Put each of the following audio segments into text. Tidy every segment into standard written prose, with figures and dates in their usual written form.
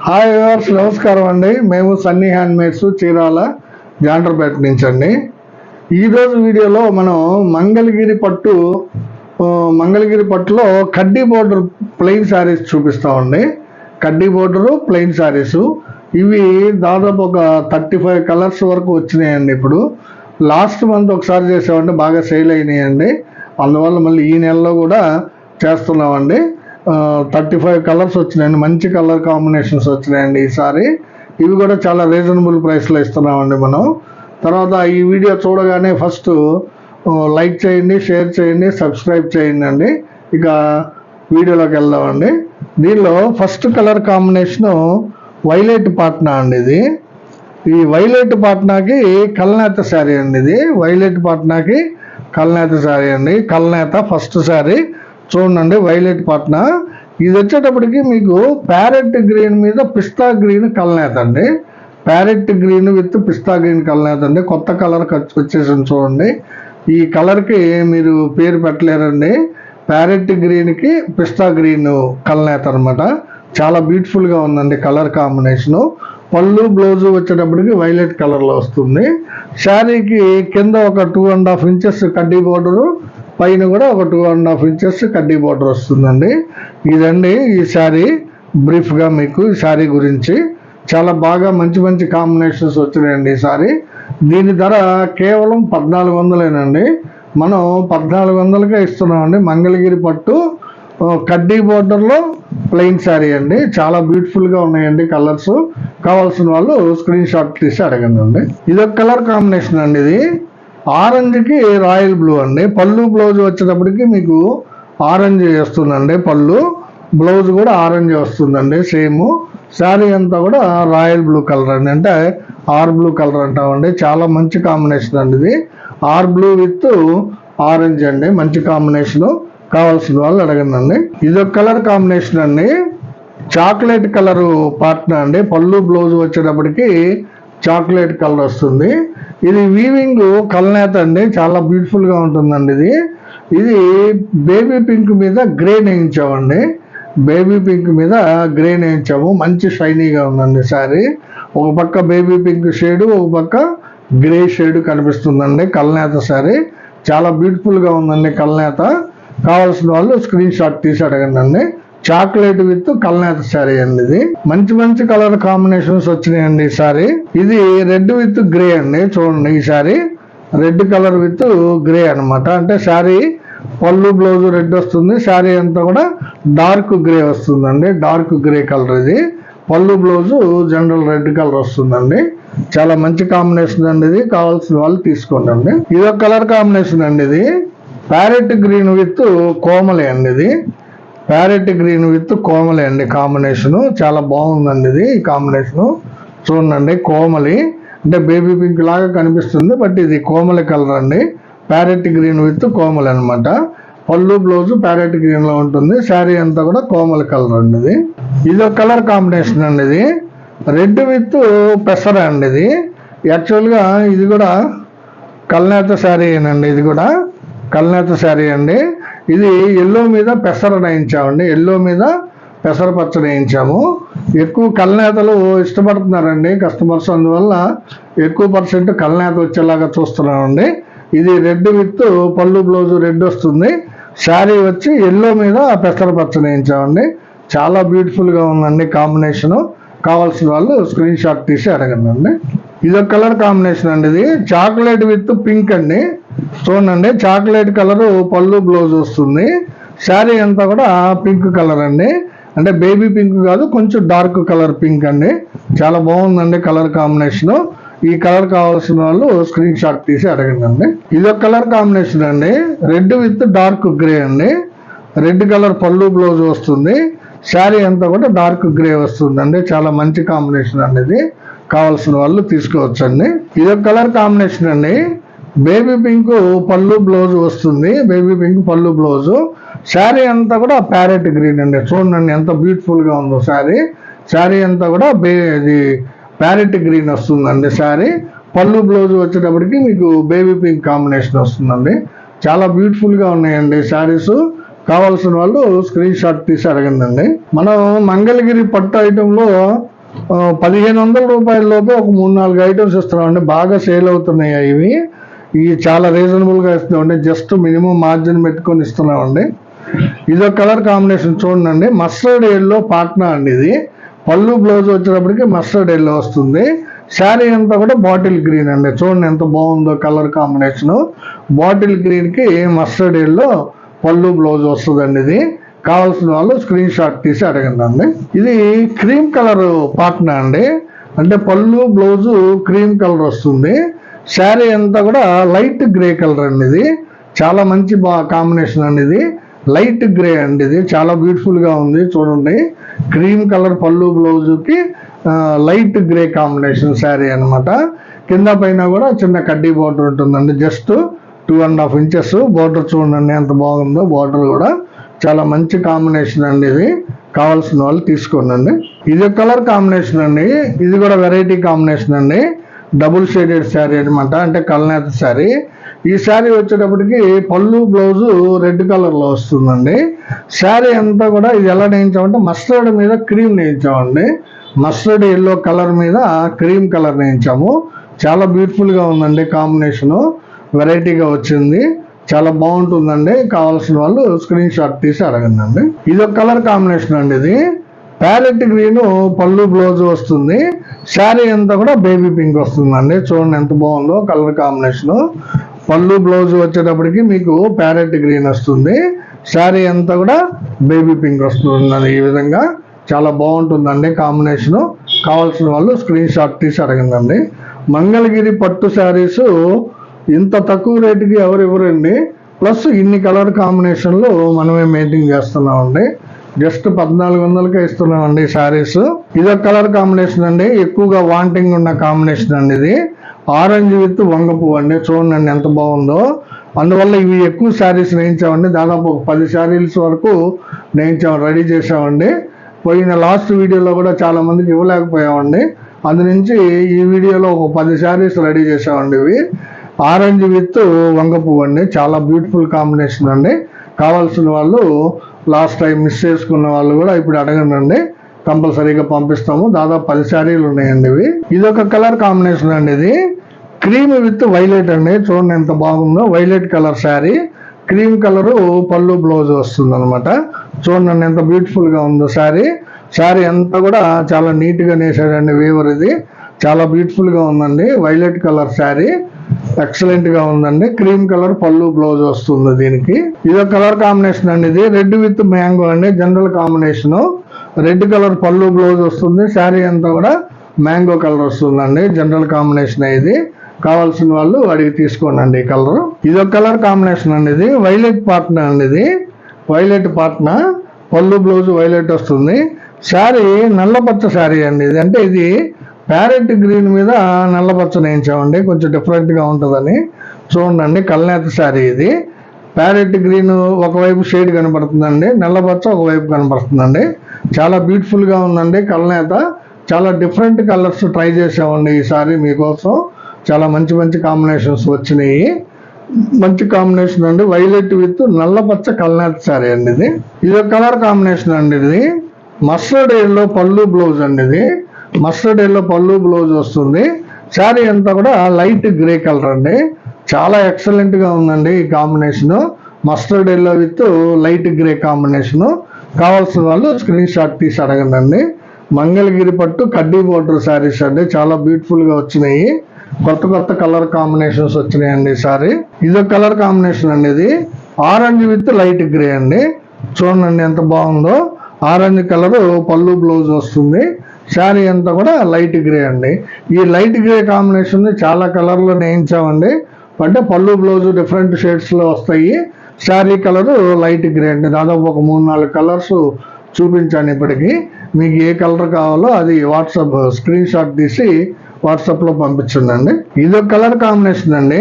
Hi viewers, నమస్కారం అండి. మేము సన్నీ హ్యాండ్మేడ్స్ చీరాల జాండ్రపేట నుంచి అండి. ఈరోజు వీడియోలో మనం మంగళగిరి పట్టులో కడ్డీ బోర్డర్ ప్లెయిన్ శారీస్ చూపిస్తామండి. కడ్డీ బోర్డరు ప్లెయిన్ శారీస్ ఇవి దాదాపు ఒక 35 కలర్స్ వరకు వచ్చినాయండి. ఇప్పుడు లాస్ట్ మంత్ ఒకసారి చేసామండి, బాగా సేల్ అయినాయండి. అందువల్ల మళ్ళీ ఈ నెలలో కూడా చేస్తున్నామండి. 35 కలర్స్ వచ్చినాయండి, మంచి కలర్ కాంబినేషన్స్ వచ్చినాయండి ఈసారి. ఇవి కూడా చాలా రీజనబుల్ ప్రైస్లో ఇస్తున్నామండి మనం. తర్వాత ఈ వీడియో చూడగానే ఫస్ట్ లైక్ చేయండి, షేర్ చేయండి, సబ్స్క్రైబ్ చేయండి అండి. ఇక వీడియోలోకి వెళ్దామండి. దీనిలో first colour combination violet Patna అండి. ఈ వైలెట్ పాట్నాకి కల్నేత శారీ అండి. ఇది వైలెట్ పాట్నాకి కల్నేత శారీ అండి. కల్నేత ఫస్ట్ శారీ చూడండి, వైలెట్ పాట్నా. ఇది వచ్చేటప్పటికి మీకు ప్యారెట్ గ్రీన్ మీద పిస్తా గ్రీన్ కల్నేత అండి. Parrot green with pista green కల్నేత అండి. కొత్త కలర్ వచ్చేసింది చూడండి. ఈ కలర్కి మీరు పేరు పెట్టలేరండి. ప్యారెట్ గ్రీన్కి పిస్తా గ్రీన్ కల్నేత అనమాట. చాలా బ్యూటిఫుల్గా ఉందండి కలర్ కాంబినేషను. పళ్ళు బ్లౌజు వచ్చేటప్పటికి వైలెట్ కలర్లో వస్తుంది. శారీకి కింద ఒక 2.5 ఇంచెస్ కడ్డీ బోర్డరు, పైన కూడా ఒక 2.5 ఇంచెస్ కడ్డీ బోర్డర్ వస్తుందండి. ఇదండి ఈ శారీ బ్రీఫ్గా మీకు ఈ శారీ గురించి. చాలా బాగా మంచి మంచి కాంబినేషన్స్ వచ్చినాయండి ఈ శారీ. దీని ధర కేవలం 1400ఏనండి. మనం 1400కే ఇస్తున్నామండి. మంగళగిరి పట్టు కడ్డీ బోర్డర్లో ప్లెయిన్ శారీ అండి. చాలా బ్యూటిఫుల్గా ఉన్నాయండి కలర్స్. కావాల్సిన వాళ్ళు స్క్రీన్ షాట్ తీసి అడగండి అండి. ఇదొక కలర్ కాంబినేషన్ అండి. ఇది ఆరెంజ్కి రాయల్ బ్లూ అండి. పళ్ళు బ్లౌజ్ వచ్చేటప్పటికి మీకు ఆరెంజ్ వస్తుందండి. పళ్ళు బ్లౌజ్ కూడా ఆరెంజ్ వస్తుందండి సేమ్. శారీ అంతా కూడా రాయల్ బ్లూ కలర్ అండి, అంటే ఆర్ బ్లూ కలర్ అంటామండి. చాలా మంచి కాంబినేషన్ అండి ఇది. ఆర్ బ్లూ విత్ ఆరెంజ్ అండి, మంచి కాంబినేషను. కావాల్సిన వాళ్ళు అడగండి అండి. ఇదొక కలర్ కాంబినేషన్ అండి. చాక్లెట్ కలరు పాట్నా అండి. పళ్ళు బ్లౌజ్ వచ్చేటప్పటికి చాక్లెట్ కలర్ వస్తుంది. ఇది వీవింగ్ కల్నేత అండి. చాలా బ్యూటిఫుల్గా ఉంటుందండి ఇది. ఇది బేబీ పింక్ మీద గ్రే నేయించామండి. బేబీ పింక్ మీద గ్రే నేయించాము. మంచి షైనీగా ఉందండి శారీ. ఒక పక్క బేబీ పింక్ షేడు, ఒక పక్క గ్రే షేడు కనిపిస్తుందండి. కల్నేత శారీ చాలా బ్యూటిఫుల్గా ఉందండి కల్నేత. కావాల్సిన వాళ్ళు స్క్రీన్ షాట్ తీసి అడగండి అండి. చాక్లెట్ విత్ కల్నేత శారీ అండి. ఇది మంచి మంచి కలర్ కాంబినేషన్స్ వచ్చినాయండి ఈ శారీ. ఇది రెడ్ విత్ గ్రే అండి. చూడండి, ఈ sari red colour with grey అనమాట. అంటే శారీ పళ్ళు బ్లౌజ్ రెడ్ వస్తుంది, శారీ అంతా కూడా డార్క్ గ్రే వస్తుందండి. డార్క్ గ్రే కలర్ ఇది. పళ్ళు బ్లౌజ్ జనరల్ రెడ్ కలర్ వస్తుందండి. చాలా మంచి కాంబినేషన్ అండి ఇది. కావాల్సిన వాళ్ళు తీసుకోండి అండి. ఇదొక కలర్ కాంబినేషన్ అండి. ఇది ప్యారెట్ గ్రీన్ విత్ కోమలి అండి. ఇది ప్యారెట్ గ్రీన్ విత్ కోమలి అండి కాంబినేషను. చాలా బాగుందండి ఇది. ఈ కాంబినేషను చూడండి, కోమలి అంటే బేబీ పింక్ లాగా కనిపిస్తుంది, బట్ ఇది కోమలి కలర్ అండి. ప్యారెట్ గ్రీన్ విత్ కోమలి అనమాట. పళ్ళు బ్లౌజ్ ప్యారెట్ గ్రీన్లో ఉంటుంది. శారీ అంతా కూడా కోమలి కలర్ అండి. ఇది ఇదొక కలర్ కాంబినేషన్ అండి. ఇది రెడ్ విత్ పెసర అండి. ఇది యాక్చువల్గా ఇది కూడా కల్నేత శారీ అండి. ఇది కూడా కల్నేత శారీ అండి. ఇది ఎల్లో మీద పెసర వేయించామండి. ఎల్లో మీద పెసర పచ్చడి వేయించాము. ఎక్కువ కల్నేతలు ఇష్టపడుతున్నారండి కస్టమర్స్, అందువల్ల ఎక్కువ పర్సెంట్ కల్నేత వచ్చేలాగా చూస్తున్నామండి. ఇది రెడ్ విత్ పళ్ళు బ్లౌజ్ రెడ్ వస్తుంది. శారీ వచ్చి ఎల్లో మీద పెసర పచ్చడి వేయించామండి. చాలా బ్యూటిఫుల్గా ఉందండి కాంబినేషను. కావాల్సిన వాళ్ళు స్క్రీన్ షాట్ తీసి అడగండి అండి. ఇదొక కలర్ కాంబినేషన్ అండి. ఇది చాక్లెట్ విత్ పింక్ అండి. చూడండి, చాక్లెట్ కలర్ పళ్ళు బ్లౌజ్ వస్తుంది. శారీ అంతా కూడా పింక్ కలర్ అండి. అంటే బేబీ పింక్ కాదు, కొంచెం డార్క్ కలర్ పింక్ అండి. చాలా బాగుందండి కలర్ కాంబినేషను. ఈ కలర్ కావాల్సిన వాళ్ళు స్క్రీన్ షాట్ తీసి అడగండి అండి. ఇదొక కలర్ కాంబినేషన్ అండి. రెడ్ విత్ డార్క్ గ్రే అండి. రెడ్ కలర్ పళ్ళు బ్లౌజ్ వస్తుంది. శారీ అంతా కూడా డార్క్ గ్రే వస్తుందండి. చాలా మంచి కాంబినేషన్ అండి ఇది. కావాల్సిన వాళ్ళు తీసుకోవచ్చండి. ఇదొక కలర్ కాంబినేషన్ అండి. బేబీ పింక్ పళ్ళు బ్లౌజ్ వస్తుంది. బేబీ పింక్ పళ్ళు బ్లౌజు. శారీ అంతా కూడా ప్యారెట్ గ్రీన్ అండి. చూడండి ఎంత బ్యూటిఫుల్గా ఉందో శారీ. శారీ అంతా కూడా ఇది ప్యారెట్ గ్రీన్ వస్తుందండి శారీ. పళ్ళు బ్లౌజ్ వచ్చేటప్పటికి మీకు బేబీ పింక్ కాంబినేషన్ వస్తుందండి. చాలా బ్యూటిఫుల్గా ఉన్నాయండి శారీస్. కావాల్సిన వాళ్ళు స్క్రీన్ షాట్ తీసి అడగండి అండి. మనం మంగళగిరి పట్టు ఐటెంలో రూపాయల లోపే ఒక 3-4 ఐటమ్స్ ఇస్తున్నామండి. బాగా సేల్ అవుతున్నాయి ఇవి. ఇవి చాలా రీజనబుల్గా ఇస్తున్నామండి. జస్ట్ మినిమం మార్జిన్ పెట్టుకొని ఇస్తున్నామండి. ఇదొక కలర్ కాంబినేషన్ చూడండి. మస్టర్డ్ ఎల్లో పాట్నా అండి. ఇది పళ్ళు బ్లౌజ్ వచ్చేటప్పటికి మస్టర్డ్ ఎల్లో వస్తుంది. శారీ అంతా కూడా బాటిల్ గ్రీన్ అండి. చూడండి ఎంత బాగుందో కలర్ కాంబినేషను. బాటిల్ గ్రీన్కి మస్టర్డ్ ఎల్లో పళ్ళు బ్లౌజ్ వస్తుందండి. ఇది కావాల్సిన వాళ్ళు స్క్రీన్ షాట్ తీసి అడగండి అండి. ఇది క్రీమ్ కలర్ పాట్నా అండి. అంటే పళ్ళు బ్లౌజు క్రీమ్ కలర్ వస్తుంది. శారీ అంతా కూడా లైట్ గ్రే కలర్ అండి. ఇది చాలా మంచి కాంబినేషన్ అండి. ఇది లైట్ గ్రే అండి. ఇది చాలా బ్యూటిఫుల్గా ఉంది చూడండి. క్రీమ్ కలర్ పళ్ళు బ్లౌజుకి లైట్ గ్రే కాంబినేషన్ శారీ అనమాట. కింద పైన కూడా చిన్న కడ్డీ బార్డర్ ఉంటుందండి. జస్ట్ 2.5 ఇంచెస్ బార్డర్ చూడండి ఎంత బాగుందో. బార్డర్ కూడా చాలా మంచి కాంబినేషన్ అండి. ఇది కావాల్సిన వాళ్ళు తీసుకోండి. ఇది కలర్ కాంబినేషన్ అండి. ఇది కూడా వెరైటీ కాంబినేషన్ అండి. డబుల్ షేడెడ్ శారీ అనమాట. అంటే కల్నేత శారీ. ఈ శారీ వచ్చేటప్పటికి పళ్ళు బ్లౌజు రెడ్ కలర్లో వస్తుందండి. శారీ అంతా కూడా ఇది ఎలా నేయించామంటే మస్టర్డ్ మీద క్రీమ్ నేయించామండి. మస్టర్డ్ ఎల్లో కలర్ మీద క్రీమ్ కలర్ నేయించాము. చాలా బ్యూటిఫుల్గా ఉందండి. కాంబినేషను వెరైటీగా వచ్చింది. చాలా బాగుంటుందండి. కావాల్సిన వాళ్ళు స్క్రీన్ షాట్ తీసి అడగండి అండి. ఇది ఒక కలర్ కాంబినేషన్ అండి. ఇది ప్యారెట్ గ్రీన్ పళ్ళు బ్లౌజ్ వస్తుంది. శారీ అంతా కూడా బేబీ పింక్ వస్తుందండి. చూడండి ఎంత బాగుందో కలర్ కాంబినేషను. పళ్ళు బ్లౌజ్ వచ్చేటప్పటికి మీకు ప్యారెట్ గ్రీన్ వస్తుంది. శారీ అంతా కూడా బేబీ పింక్ వస్తుంది. ఈ విధంగా చాలా బాగుంటుందండి కాంబినేషను. కావాల్సిన వాళ్ళు స్క్రీన్ షాట్ తీసి అడగండి. మంగళగిరి పట్టు శారీస్ ఇంత తక్కువ రేటుకి ఎవరు ఇవ్వరండి. ప్లస్ ఇన్ని కలర్ కాంబినేషన్లు మనమే మెయింటైన్ చేస్తున్నామండి. జస్ట్ 1400కే ఇస్తున్నామండి శారీస్. ఇదొక కలర్ కాంబినేషన్ అండి. ఎక్కువగా వాంటింగ్ ఉన్న కాంబినేషన్ అండి. ఇది ఆరెంజ్ విత్ వంగ పువ్వు అండి. చూడండి ఎంత బాగుందో. అందువల్ల ఇవి ఎక్కువ శారీస్ నేయించామండి. దాదాపు ఒక 10 శారీస్ వరకు నేయించాము, రెడీ చేసామండి. పోయిన లాస్ట్ వీడియోలో కూడా చాలా మందికి ఇవ్వలేకపోయామండి. అందు నుంచి ఈ వీడియోలో ఒక 10 శారీస్ రెడీ చేసామండి. ఇవి ఆరెంజ్ విత్ వంగ పువ్వు అండి. చాలా బ్యూటిఫుల్ కాంబినేషన్ అండి. కావాల్సిన వాళ్ళు లాస్ట్ టైం మిస్ చేసుకున్న వాళ్ళు కూడా ఇప్పుడు అడగండి. కంపల్సరీగా పంపిస్తాము. దాదాపు 10 శారీలు ఉన్నాయండి ఇవి. ఇదొక కలర్ కాంబినేషన్ అండి. ఇది క్రీమ్ విత్ వైలెట్ అండి. చూడండి ఎంత బాగుందో. Violet colour sari, cream colour పళ్ళు బ్లౌజ్ వస్తుంది అనమాట. చూడండి ఎంత బ్యూటిఫుల్గా ఉందో శారీ. శారీ అంతా కూడా చాలా నీట్గా నేసాడండి వీవర్. ఇది చాలా బ్యూటిఫుల్గా ఉందండి. వైలెట్ కలర్ శారీ ఎక్సలెంట్గా ఉందండి. క్రీమ్ కలర్ పళ్ళు బ్లౌజ్ వస్తుంది దీనికి. ఇదో కలర్ కాంబినేషన్ అండి. ఇది రెడ్ విత్ మ్యాంగో అండి. General combination. రెడ్ కలర్ పళ్ళు బ్లౌజ్ వస్తుంది. శారీ అంతా కూడా మ్యాంగో కలర్ వస్తుందండి. జనరల్ కాంబినేషన్ ఇది. కావాల్సిన వాళ్ళు అడిగి తీసుకోండి ఈ కలర్. ఇదొక కలర్ కాంబినేషన్ అండి. ఇది వైలెట్ పాట్నా అండి. ఇది వైలెట్ పాట్నా పళ్ళు బ్లౌజ్ వైలెట్ వస్తుంది. శారీ నల్లపచ్చ శారీ అండి. ఇది అంటే ఇది ప్యారెట్ గ్రీన్ మీద నల్లపచ్చ నేయించామండి. కొంచెం డిఫరెంట్గా ఉంటుందని. చూడండి కల్నేత శారీ. ఇది ప్యారెట్ గ్రీన్ ఒకవైపు షేడ్ కనపడుతుందండి. నల్లపచ్చ ఒకవైపు కనపడుతుందండి. చాలా బ్యూటిఫుల్గా ఉందండి కల్నేత. చాలా డిఫరెంట్ కలర్స్ ట్రై చేసామండి ఈసారి మీకోసం. చాలా మంచి మంచి కాంబినేషన్స్ వచ్చినాయి. మంచి కాంబినేషన్ అండి. వైలెట్ విత్ నల్లపచ్చ కల్నేత శారీ అండి. ఇది ఒక కలర్ కాంబినేషన్ అండి. ఇది మస్టర్డ్ ఎల్లో పళ్ళు బ్లౌజ్ అండి. ఇది మస్టర్డ్ ఎల్లో పళ్ళు బ్లౌజ్ వస్తుంది. శారీ అంతా కూడా లైట్ గ్రే కలర్ అండి. చాలా ఎక్సలెంట్గా ఉందండి ఈ combination. Mustard yellow with light grey combination. కావాల్సిన వాళ్ళు స్క్రీన్ షాట్ తీసి అడగండి. మంగళగిరి పట్టు కడ్డీ బోర్డర్ శారీస్ అండి. చాలా బ్యూటిఫుల్గా వచ్చినాయి. కొత్త కొత్త కలర్ కాంబినేషన్స్ వచ్చినాయండి ఈసారి. ఇదో కలర్ కాంబినేషన్ అండి. ఇది ఆరెంజ్ విత్ లైట్ గ్రే అండి. చూడండి ఎంత బాగుందో. ఆరెంజ్ కలర్ పళ్ళు బ్లౌజ్ వస్తుంది. శారీ అంతా కూడా లైట్ గ్రే అండి. ఈ లైట్ గ్రే కాంబినేషన్ చాలా కలర్లో నేయించామండి. అంటే పళ్ళు బ్లౌజ్ డిఫరెంట్ షేడ్స్లో వస్తాయి. శారీ కలరు లైట్ గ్రే అండి. దాదాపు ఒక 3-4 కలర్స్ చూపించాను ఇప్పటికి. మీకు ఏ కలర్ కావాలో అది వాట్సాప్ స్క్రీన్ షాట్ తీసి వాట్సాప్లో పంపించండి. ఇదొక కలర్ కాంబినేషన్ అండి.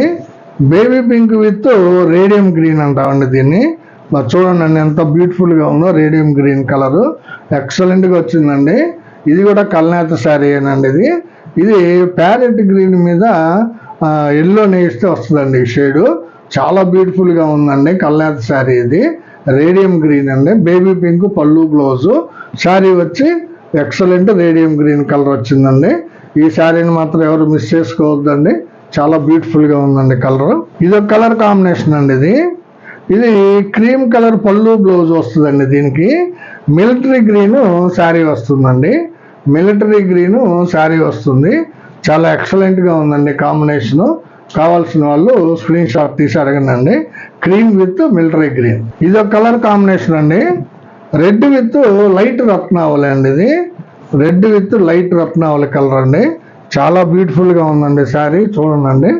Baby pink with radium green అంటామండి దీన్ని. చూడండి ఎంత బ్యూటిఫుల్గా ఉందో. రేడియం గ్రీన్ కలరు ఎక్సలెంట్గా వచ్చిందండి. ఇది కూడా కల్నేత శారీ ఏనండి. ఇది ప్యారెట్ గ్రీన్ మీద ఎల్లో నేస్తే వస్తుందండి ఈ షేడు. చాలా బ్యూటిఫుల్గా ఉందండి కల్నేత శారీ. ఇది రేడియం గ్రీన్ అండి. బేబీ పింక్ పళ్ళు బ్లౌజు. శారీ వచ్చి ఎక్సలెంట్ రేడియం గ్రీన్ కలర్ వచ్చిందండి. ఈ శారీని మాత్రం ఎవరు మిస్ చేసుకోవద్దండి, చాలా బ్యూటిఫుల్గా ఉందండి కలర్. ఇదొక కలర్ కాంబినేషన్ అండి. ఇది క్రీమ్ కలర్ పళ్ళు బ్లౌజ్ వస్తుందండి. దీనికి మిలిటరీ గ్రీన్ శారీ వస్తుందండి. మిలిటరీ గ్రీన్ శారీ వస్తుంది. చాలా ఎక్సలెంట్గా ఉందండి కాంబినేషను. కావాల్సిన వాళ్ళు స్క్రీన్ షాట్ తీసి అడగండి. Cream with military green. ఇదొక కలర్ కాంబినేషన్ అండి. రెడ్ విత్ లైట్ రత్నావళి అండి. ఇది రెడ్ విత్ లైట్ రత్నావళి కలర్ అండి. చాలా బ్యూటిఫుల్గా ఉందండి శారీ. చూడండి,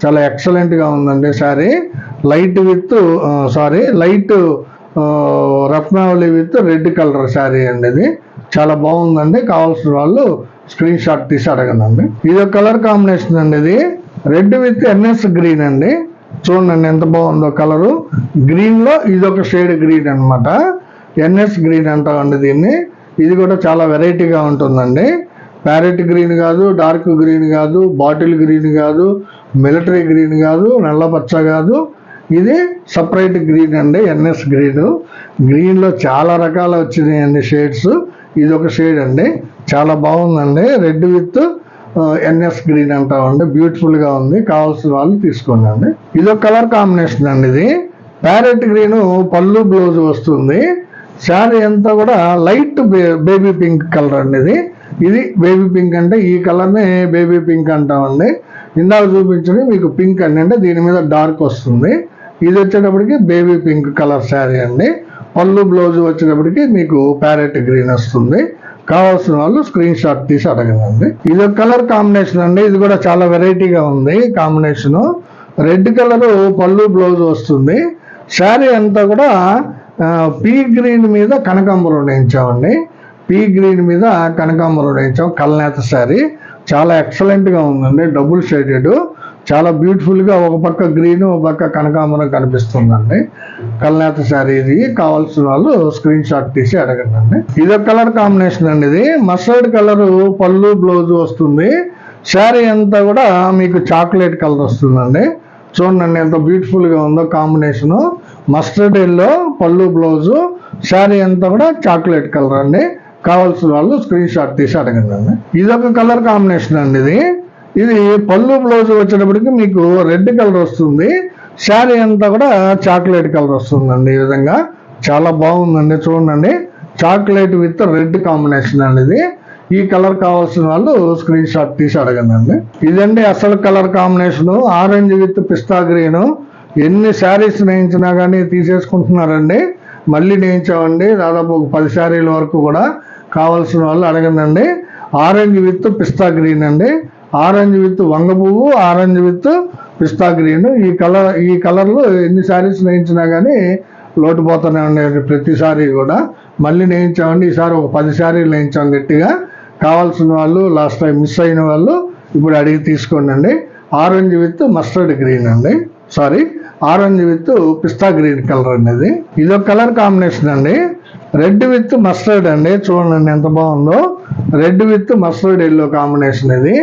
చాలా ఎక్సలెంట్గా ఉందండి శారీ. లైట్ రత్నావళి విత్ రెడ్ కలర్ శారీ అండి. ఇది చాలా బాగుందండి. కావాల్సిన వాళ్ళు స్క్రీన్ షాట్ తీసి అడగండి. ఇది ఒక కలర్ కాంబినేషన్ అండి. ఇది రెడ్ విత్ ఎన్ఎస్ గ్రీన్ అండి. చూడండి ఎంత బాగుందో కలరు. గ్రీన్లో ఇదొక షేడ్ గ్రీన్ అనమాట. ఎన్ఎస్ గ్రీన్ అంటామండి దీన్ని. ఇది కూడా చాలా వెరైటీగా ఉంటుందండి. ప్యారెట్ గ్రీన్ కాదు, డార్క్ గ్రీన్ కాదు, బాటిల్ గ్రీన్ కాదు, మిలిటరీ గ్రీన్ కాదు, నల్లపచ్చ కాదు. ఇది సపరేట్ గ్రీన్ అండి, ఎన్ఎస్ గ్రీన్. గ్రీన్లో చాలా రకాలు వచ్చినాయండి షేడ్స్. ఇది ఒక షేడ్ అండి, చాలా బాగుందండి. రెడ్ విత్ ఎన్ఎస్ గ్రీన్ అంటామండి. బ్యూటిఫుల్గా ఉంది. కావాల్సిన వాళ్ళు తీసుకోండి. ఇది ఒక కలర్ కాంబినేషన్ అండి. ఇది ప్యారెట్ గ్రీన్ పళ్ళు బ్లౌజ్ వస్తుంది. శారీ అంతా కూడా లైట్ బేబీ పింక్ కలర్ అండి. ఇది బేబీ పింక్ అంటే ఈ కలర్ని బేబీ పింక్ అంటామండి. ఇందాక చూపించింది మీకు పింక్ అండి, అంటే దీని మీద డార్క్ వస్తుంది. ఇది వచ్చేటప్పటికి బేబీ పింక్ కలర్ శారీ అండి. పళ్ళు బ్లౌజ్ వచ్చేటప్పటికి మీకు ప్యారెట్ గ్రీన్ వస్తుంది. కావాల్సిన వాళ్ళు స్క్రీన్ షాట్ తీసి అడగండి. ఇది ఒక కలర్ కాంబినేషన్ అండి. ఇది కూడా చాలా వెరైటీగా ఉంది కాంబినేషను. రెడ్ కలర్ పళ్ళు బ్లౌజ్ వస్తుంది. శారీ అంతా కూడా పీ గ్రీన్ మీద కనకాంబరం వేయించామండి. పీ గ్రీన్ మీద కనకాంబరం వేయించాం. కల్నేత శారీ చాలా ఎక్సలెంట్గా ఉందండి. డబుల్ షేడెడ్, చాలా బ్యూటిఫుల్గా ఒక పక్క గ్రీన్ ఒక పక్క కనకాంబరం కనిపిస్తుందండి. కల్నేత శారీ. ఇది కావాల్సిన వాళ్ళు స్క్రీన్ షాట్ తీసి అడగండి. ఇదొక కలర్ కాంబినేషన్ అండి. ఇది మస్టర్డ్ కలర్ పళ్ళు బ్లౌజ్ వస్తుంది. శారీ అంతా కూడా మీకు చాక్లెట్ కలర్ వస్తుందండి. చూడండి ఎంత బ్యూటిఫుల్గా ఉందో కాంబినేషను. మస్టర్డ్ ఎల్లో పళ్ళు బ్లౌజు, శారీ అంతా కూడా చాక్లెట్ కలర్ అండి. కావాల్సిన వాళ్ళు స్క్రీన్ షాట్ తీసి అడగండి. ఇదొక కలర్ కాంబినేషన్ అండి. ఇది పళ్ళు బ్లౌజ్ వచ్చేటప్పటికి మీకు రెడ్ కలర్ వస్తుంది. శారీ అంతా కూడా చాక్లెట్ కలర్ వస్తుందండి. ఈ విధంగా చాలా బాగుందండి. చూడండి, చాక్లెట్ విత్ రెడ్ కాంబినేషన్ అండి. ఈ కలర్ కావాల్సిన వాళ్ళు స్క్రీన్ షాట్ తీసి అడగండి. ఇదండి అసలు colour combination. Orange with pista green. ఎన్ని శారీస్ నేయించినా కానీ తీసేసుకుంటున్నారండి. మళ్ళీ నేయించామండి దాదాపు ఒక 10 శారీల వరకు కూడా. కావాల్సిన వాళ్ళు అడగండి. ఆరెంజ్ విత్ పిస్తా గ్రీన్ అండి. ఆరెంజ్ విత్ వంగ పువ్వు, ఆరెంజ్ విత్ పిస్తా గ్రీన్. ఈ కలర్లో ఎన్ని శారీస్ నేయించినా కానీ లోటుపోతూనే ఉండేది ప్రతిసారి కూడా. మళ్ళీ నేయించామండి. ఈసారి ఒక 10 శారీలు నేయించాం గట్టిగా. కావాల్సిన వాళ్ళు లాస్ట్ టైం మిస్ అయిన వాళ్ళు ఇప్పుడు అడిగి తీసుకోండి. ఆరెంజ్ విత్ మస్టర్డ్ గ్రీన్ అండి. Orange with pista green colour అనేది. ఇదొక కలర్ కాంబినేషన్ అండి. రెడ్ విత్ మస్టర్డ్ అండి. చూడండి ఎంత బాగుందో. Red with mustard yellow combination ఇది.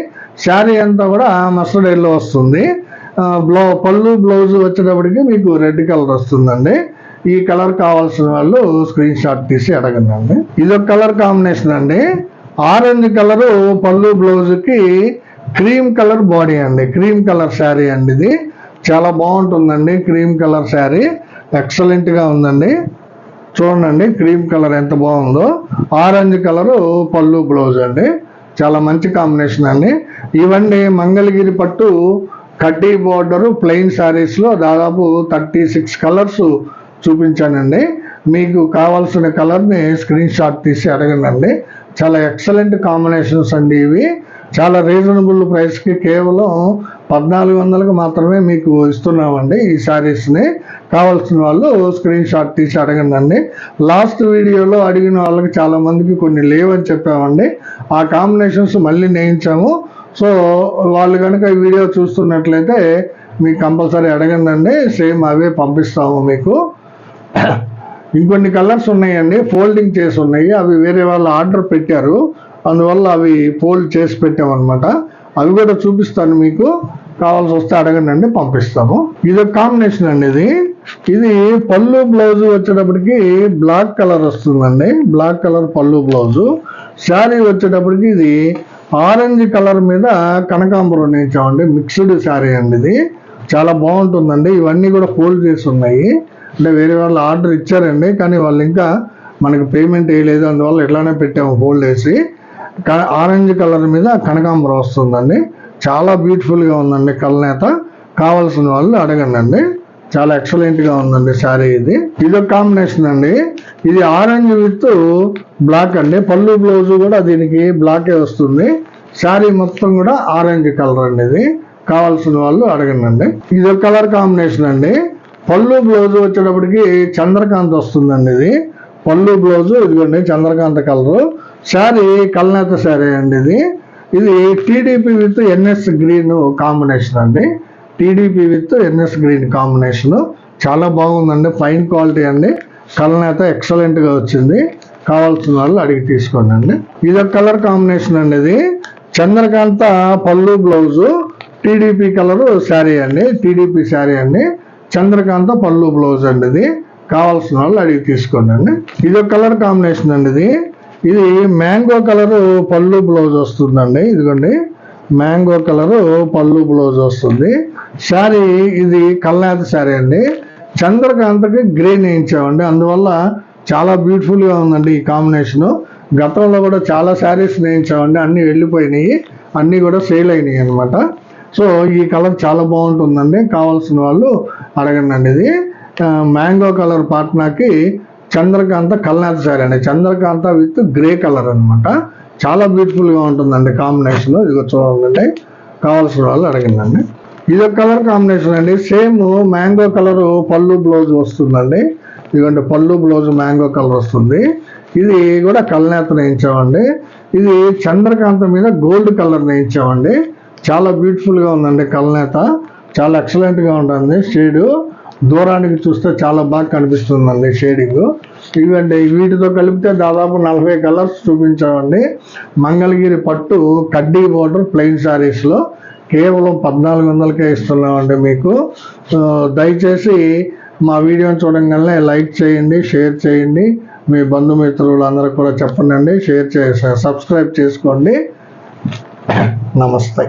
శారీ అంతా కూడా మస్టర్డ్ ఎల్లో వస్తుంది. పళ్ళు బ్లౌజ్ వచ్చేటప్పటికి మీకు రెడ్ కలర్ వస్తుందండి. ఈ కలర్ కావాల్సిన వాళ్ళు స్క్రీన్ షాట్ తీసి అడగండి. ఇదొక కలర్ కాంబినేషన్ అండి. ఆరెంజ్ కలరు పళ్ళు బ్లౌజ్కి క్రీమ్ కలర్ బాడీ అండి. క్రీమ్ కలర్ శారీ అండి. ఇది చాలా బాగుంటుందండి. క్రీమ్ కలర్ శారీ ఎక్సలెంట్గా ఉందండి. చూడండి క్రీమ్ కలర్ ఎంత బాగుందో. ఆరెంజ్ కలరు పళ్ళు బ్లౌజ్ అండి. చాలా మంచి కాంబినేషన్ అండి. ఇవన్నీ మంగళగిరి పట్టు కడ్డీ బోర్డరు ప్లెయిన్ శారీస్లో దాదాపు 36 కలర్స్ చూపించానండి. మీకు కావాల్సిన కలర్ని స్క్రీన్ షాట్ తీసి అడగండి. చాలా ఎక్సలెంట్ కాంబినేషన్స్ అండి ఇవి. చాలా రీజనబుల్ ప్రైస్కి కేవలం 1400కి మాత్రమే మీకు ఇస్తున్నామండి ఈ శారీస్ని. కావాల్సిన వాళ్ళు స్క్రీన్ షాట్ తీసి అడగండి. లాస్ట్ వీడియోలో అడిగిన వాళ్ళకి చాలామందికి కొన్ని లేవని చెప్పామండి. ఆ కాంబినేషన్స్ మళ్ళీ నేయించాము. సో వాళ్ళు కనుక ఈ వీడియో చూస్తున్నట్లయితే మీకు కంపల్సరీ అడగండి. సేమ్ అవే పంపిస్తాము మీకు. ఇంకొన్ని కలర్స్ ఉన్నాయండి, ఫోల్డింగ్ చేసి ఉన్నాయి. అవి వేరే వాళ్ళు ఆర్డర్ పెట్టారు, అందువల్ల అవి ఫోల్డ్ చేసి పెట్టామన్నమాట. అవి కూడా చూపిస్తాను మీకు. కావాల్సి వస్తే అడగండి, పంపిస్తాము. ఇది ఒక కాంబినేషన్ అండి. ఇది ఇది పళ్ళు బ్లౌజ్ వచ్చేటప్పటికి బ్లాక్ కలర్ వస్తుందండి. బ్లాక్ కలర్ పళ్ళు బ్లౌజు. శారీ వచ్చేటప్పటికి ఇది ఆరెంజ్ కలర్ మీద కనకాంబరం నేర్చామండి. మిక్స్డ్ శారీ అండి ఇది. చాలా బాగుంటుందండి. ఇవన్నీ కూడా ఫోల్డ్ చేసి ఉన్నాయి. అంటే వేరే వాళ్ళు ఆర్డర్ ఇచ్చారండి, కానీ వాళ్ళు ఇంకా మనకి పేమెంట్ వేయలేదు, అందువల్ల ఇట్లానే పెట్టాము ఫోల్డ్ వేసి. ఆరెంజ్ కలర్ మీద కనకాంబరం వస్తుందండి. చాలా బ్యూటిఫుల్గా ఉందండి కల్నేత. కావాల్సిన వాళ్ళు అడగండి అండి. చాలా ఎక్సలెంట్గా ఉందండి శారీ ఇది. ఇదొక కాంబినేషన్ అండి. ఇది ఆరెంజ్ విత్ బ్లాక్ అండి. పళ్ళు బ్లౌజ్ కూడా దీనికి బ్లాకే వస్తుంది. శారీ మొత్తం కూడా ఆరెంజ్ కలర్ అండి ఇది. కావాల్సిన వాళ్ళు అడగండి అండి. ఇదొక కలర్ కాంబినేషన్ అండి. పళ్ళు బ్లౌజ్ వచ్చేటప్పటికి చంద్రకాంత్ వస్తుందండి ఇది. పళ్ళు బ్లౌజ్ ఇదిగోండి చంద్రకాంత కలరు. శారీ కల్నేత శారీ అండి ఇది. ఇది TDP with NS green combination అండి. TDP with NS green combination చాలా బాగుందండి. ఫైన్ క్వాలిటీ అండి. కల్నేత ఎక్సలెంట్గా వచ్చింది. కావాల్సిన వాళ్ళు అడిగి తీసుకోండి అండి. ఇదొక కలర్ కాంబినేషన్ అండి. ఇది చంద్రకాంత పళ్ళు బ్లౌజు, టీడీపీ కలరు శారీ అండి. టీడీపీ శారీ అండి. చంద్రకాంత పళ్ళు బ్లౌజ్ అండి ఇది. కావాల్సిన వాళ్ళు అడిగి తీసుకోండి అండి. ఇదొక కలర్ కాంబినేషన్ అండి. ఇది మ్యాంగో కలరు పళ్ళు బ్లౌజ్ వస్తుందండి. ఇదిగోండి మ్యాంగో కలరు పళ్ళు బ్లౌజ్ వస్తుంది. శారీ ఇది కల్నేత శారీ అండి. చంద్రకాంతకి గ్రీన్ వేయించామండి, అందువల్ల చాలా బ్యూటిఫుల్గా ఉందండి ఈ కాంబినేషను. గతంలో కూడా చాలా శారీస్ వేయించామండి, అన్నీ వెళ్ళిపోయినాయి, అన్నీ కూడా సేల్ అయినాయి అనమాట. సో ఈ కలర్ చాలా బాగుంటుందండి. కావాల్సిన వాళ్ళు అడగండి అండి. ఇది మ్యాంగో కలర్ పాట్నాకి చంద్రకాంత కల్నేత శారీ అండి. చంద్రకాంత విత్ గ్రే కలర్ అనమాట. చాలా బ్యూటిఫుల్గా ఉంటుందండి కాంబినేషన్. ఇది చూడండి. కావాల్సిన వాళ్ళు అడగండి. ఇదొక కలర్ కాంబినేషన్ అండి. సేమ్ మ్యాంగో కలర్ పళ్ళు బ్లౌజ్ వస్తుందండి. ఇదిగోండి పళ్ళు బ్లౌజ్ మ్యాంగో కలర్ వస్తుంది. ఇది కూడా కల్నేత నేయించామండి. ఇది చంద్రకాంత మీద గోల్డ్ కలర్ నేయించామండి. చాలా బ్యూటిఫుల్గా ఉందండి కల్నేత. చాలా ఎక్సలెంట్గా ఉంటుంది. షేడు దూరానికి చూస్తే చాలా బాగా కనిపిస్తుందండి షేడింగ్. ఇవండి వీటితో కలిపితే దాదాపు 40 కలర్స్ చూపించామండి. మంగళగిరి పట్టు కడ్డీ బోర్డర్ ప్లెయిన్ శారీస్లో కేవలం 1400కే ఇస్తున్నామండి మీకు. దయచేసి మా వీడియోని చూడంగానే లైక్ చేయండి, షేర్ చేయండి, మీ బంధుమిత్రులు అందరూ కూడా చెప్పండి, షేర్ చేసి సబ్స్క్రైబ్ చేసుకోండి. నమస్తే.